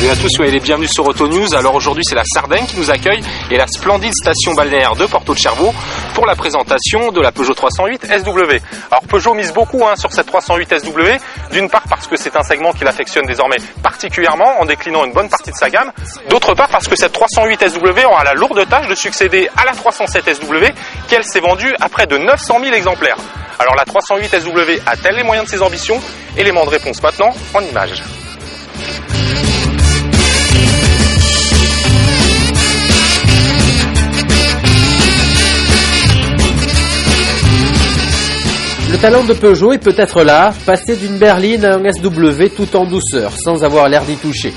Salut à tous, soyez les bienvenus sur Auto News. Alors aujourd'hui c'est la Sardaigne qui nous accueille et la splendide station balnéaire de Porto de Chervaux pour la présentation de la Peugeot 308 SW. Alors Peugeot mise beaucoup sur cette 308 SW, d'une part parce que c'est un segment qu'il affectionne désormais particulièrement en déclinant une bonne partie de sa gamme, d'autre part parce que cette 308 SW aura la lourde tâche de succéder à la 307 SW qui elle s'est vendue à près de 900 000 exemplaires. Alors la 308 SW a-t-elle les moyens de ses ambitions? Élément de réponse maintenant en images. Le talent de Peugeot est peut-être là, passer d'une berline à un SW tout en douceur, sans avoir l'air d'y toucher.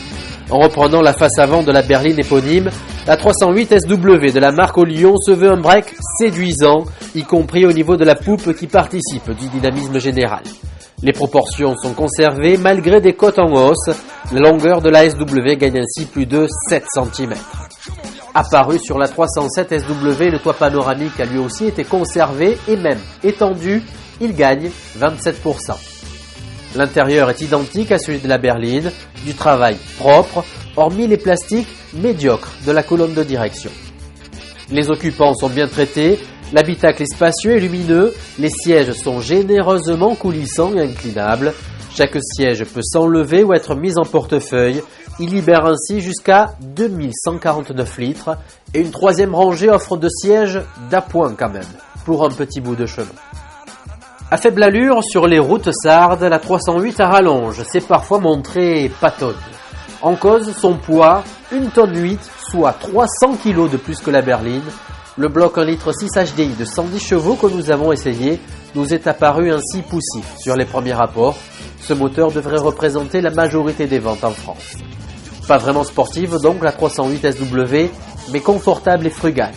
En reprenant la face avant de la berline éponyme, la 308 SW de la marque au Lyon se veut un break séduisant, y compris au niveau de la poupe qui participe du dynamisme général. Les proportions sont conservées malgré des côtes en hausse, la longueur de la SW gagne ainsi plus de 7 cm. Apparu sur la 307 SW, le toit panoramique a lui aussi été conservé et même étendu, il gagne 27%. L'intérieur est identique à celui de la berline, du travail propre, hormis les plastiques médiocres de la colonne de direction. Les occupants sont bien traités, l'habitacle est spacieux et lumineux, les sièges sont généreusement coulissants et inclinables. Chaque siège peut s'enlever ou être mis en portefeuille. Il libère ainsi jusqu'à 2149 litres et une troisième rangée offre de sièges d'appoint quand même, pour un petit bout de chemin. À faible allure, sur les routes sardes, la 308 à rallonge s'est parfois montrée patonne. En cause, son poids, 1,8 tonne, soit 300 kg de plus que la berline. Le bloc 1,6 litre HDI de 110 chevaux que nous avons essayé nous est apparu ainsi poussif sur les premiers rapports. Ce moteur devrait représenter la majorité des ventes en France. Pas vraiment sportive donc la 308 SW, mais confortable et frugale.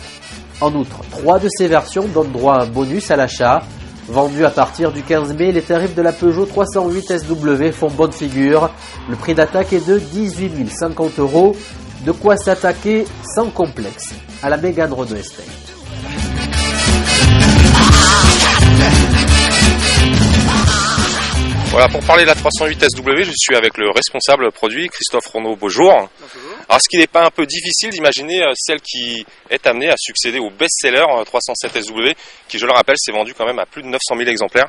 En outre, 3 de ces versions donnent droit à un bonus à l'achat. Vendu à partir du 15 mai, les tarifs de la Peugeot 308 SW font bonne figure. Le prix d'attaque est de 18 050 €, de quoi s'attaquer sans complexe à la Mégane Renault Estate. Voilà, pour parler de la 308 SW, je suis avec le responsable produit, Christophe Renaud. Bonjour. Bonjour. Alors, est-ce qu'il n'est pas un peu difficile d'imaginer celle qui est amenée à succéder au best-seller 307 SW, qui, je le rappelle, s'est vendu quand même à plus de 900 000 exemplaires?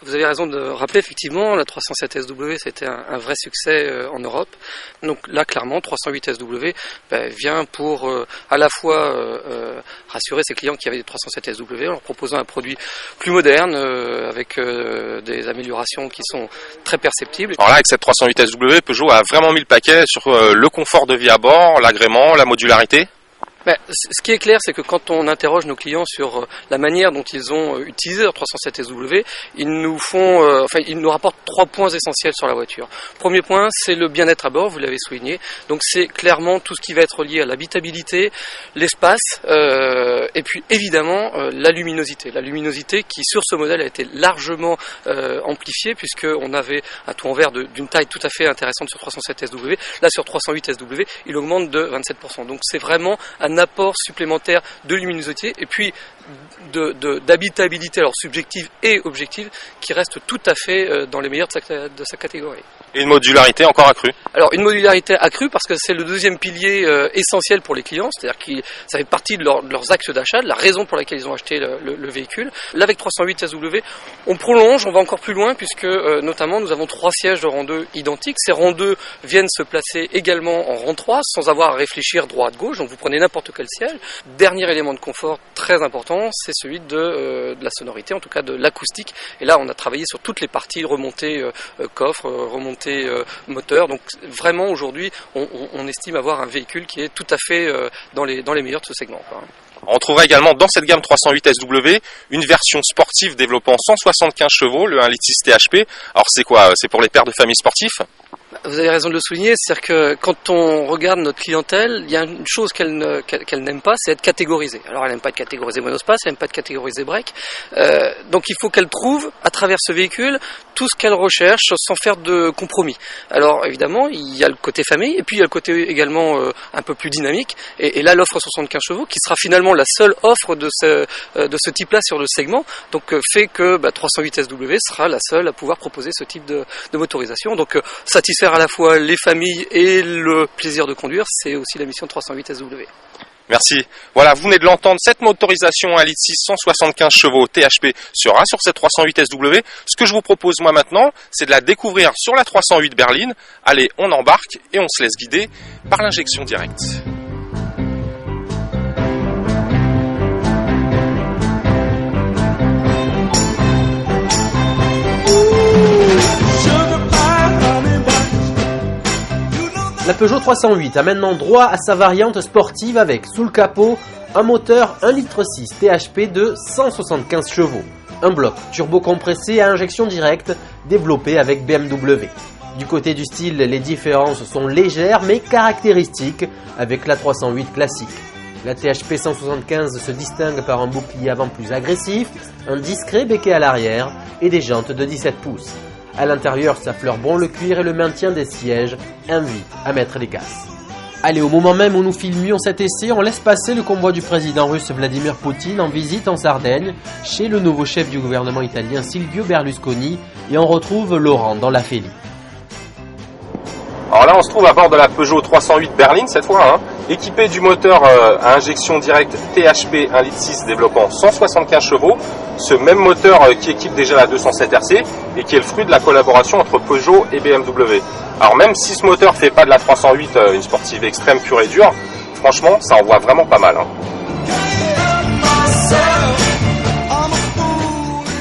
Vous avez raison de rappeler, effectivement, la 307 SW, c'était un vrai succès en Europe. Donc là, clairement, 308 SW vient pour à la fois rassurer ses clients qui avaient des 307 SW en leur proposant un produit plus moderne, avec des améliorations qui sont très perceptibles. Alors là, avec cette 308 SW, Peugeot a vraiment mis le paquet sur le confort de vie à bord, l'agrément, la modularité. Ce qui est clair, c'est que quand on interroge nos clients sur la manière dont ils ont utilisé leur 307 SW, ils nous rapportent 3 points essentiels sur la voiture. Premier point, c'est le bien-être à bord, vous l'avez souligné. Donc c'est clairement tout ce qui va être lié à l'habitabilité, l'espace, et puis évidemment la luminosité. La luminosité qui sur ce modèle a été largement amplifiée, puisqu'on avait un toit en verre d'une taille tout à fait intéressante sur 307 SW. Là sur 308 SW, il augmente de 27%. Donc c'est vraiment un apport supplémentaire de luminosité et puis d'habitabilité, alors subjective et objective, qui reste tout à fait dans les meilleurs de sa catégorie. Et une modularité encore accrue. Alors une modularité accrue parce que c'est le deuxième pilier essentiel pour les clients, c'est-à-dire que ça fait partie de leurs axes d'achat, de la raison pour laquelle ils ont acheté le véhicule. Là avec 308 SW, on prolonge, on va encore plus loin puisque notamment nous avons 3 sièges de rang 2 identiques. Ces rangs 2 viennent se placer également en rang 3 sans avoir à réfléchir droite-gauche, donc vous prenez n'importe quel siège. Dernier élément de confort très important, c'est celui de la sonorité, en tout cas de l'acoustique. Et là on a travaillé sur toutes les parties, remontée coffre, remontée moteur. Donc vraiment aujourd'hui on estime avoir un véhicule qui est tout à fait dans les meilleurs de ce segment, quoi. On trouvera également dans cette gamme 308 SW une version sportive développant 175 chevaux, le 1,6 litre THP. Alors c'est quoi? C'est pour les pères de famille sportifs? Vous avez raison de le souligner, c'est-à-dire que quand on regarde notre clientèle, il y a une chose qu'elle n'aime pas, c'est être catégorisée. Alors elle n'aime pas être catégorisée monospace, elle n'aime pas être catégorisée break. Donc il faut qu'elle trouve, à travers ce véhicule, tout ce qu'elle recherche sans faire de compromis. Alors évidemment, il y a le côté famille et puis il y a le côté également un peu plus dynamique. Et là, l'offre 75 chevaux, qui sera finalement la seule offre de ce type-là sur le segment, donc fait que 308 SW sera la seule à pouvoir proposer ce type de motorisation. Donc satisfaire à la fois les familles et le plaisir de conduire, c'est aussi la mission de 308 SW. Merci. Voilà, vous venez de l'entendre, cette motorisation 1,6 litre 175 chevaux THP sera sur cette 308 SW. Ce que je vous propose moi maintenant, c'est de la découvrir sur la 308 berline. Allez, on embarque et on se laisse guider par l'injection directe. La Peugeot 308 a maintenant droit à sa variante sportive avec, sous le capot, un moteur 1,6 litre THP de 175 chevaux, un bloc turbo-compressé à injection directe développé avec BMW. Du côté du style, les différences sont légères mais caractéristiques avec la 308 classique. La THP 175 se distingue par un bouclier avant plus agressif, un discret becquet à l'arrière et des jantes de 17 pouces. À l'intérieur, ça fleure bon le cuir et le maintien des sièges invite à mettre les casses. Allez, au moment même où nous filmions cet essai, on laisse passer le convoi du président russe Vladimir Poutine en visite en Sardaigne, chez le nouveau chef du gouvernement italien Silvio Berlusconi, et on retrouve Laurent dans la Félie. Alors là, on se trouve à bord de la Peugeot 308 berline cette fois, équipée du moteur à injection directe THP 1,6 litre développant 175 chevaux, ce même moteur qui équipe déjà la 207 RC et qui est le fruit de la collaboration entre Peugeot et BMW. Alors même si ce moteur fait pas de la 308 une sportive extrême pure et dure, franchement, ça envoie vraiment pas mal.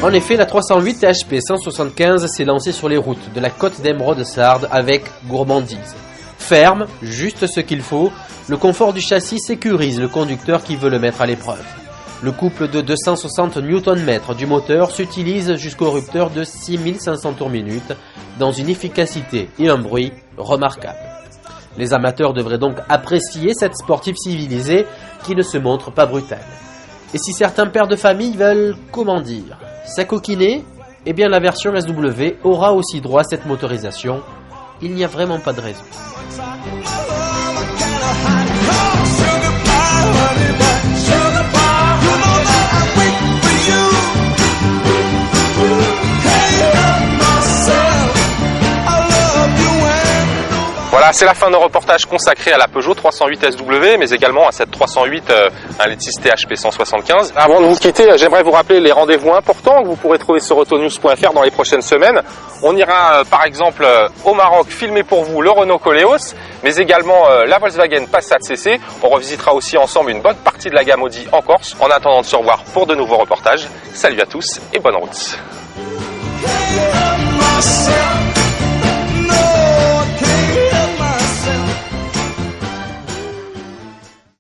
En effet, la 308 THP 175 s'est lancée sur les routes de la Côte d'Emeraude Sarde avec gourmandise. Ferme, juste ce qu'il faut, le confort du châssis sécurise le conducteur qui veut le mettre à l'épreuve. Le couple de 260 Nm du moteur s'utilise jusqu'au rupteur de 6500 tours minute dans une efficacité et un bruit remarquables. Les amateurs devraient donc apprécier cette sportive civilisée qui ne se montre pas brutale. Et si certains pères de famille veulent, comment dire, s'acoquiner, eh bien la version SW aura aussi droit à cette motorisation. Il n'y a vraiment pas de raison. Voilà, c'est la fin de nos reportages consacrés à la Peugeot 308 SW, mais également à cette 308 1,6 litre THP 175. Avant de vous quitter, j'aimerais vous rappeler les rendez-vous importants que vous pourrez trouver sur autonews.fr dans les prochaines semaines. On ira par exemple au Maroc filmer pour vous le Renault Koleos, mais également la Volkswagen Passat CC. On revisitera aussi ensemble une bonne partie de la gamme Audi en Corse. En attendant de se revoir pour de nouveaux reportages, salut à tous et bonne route.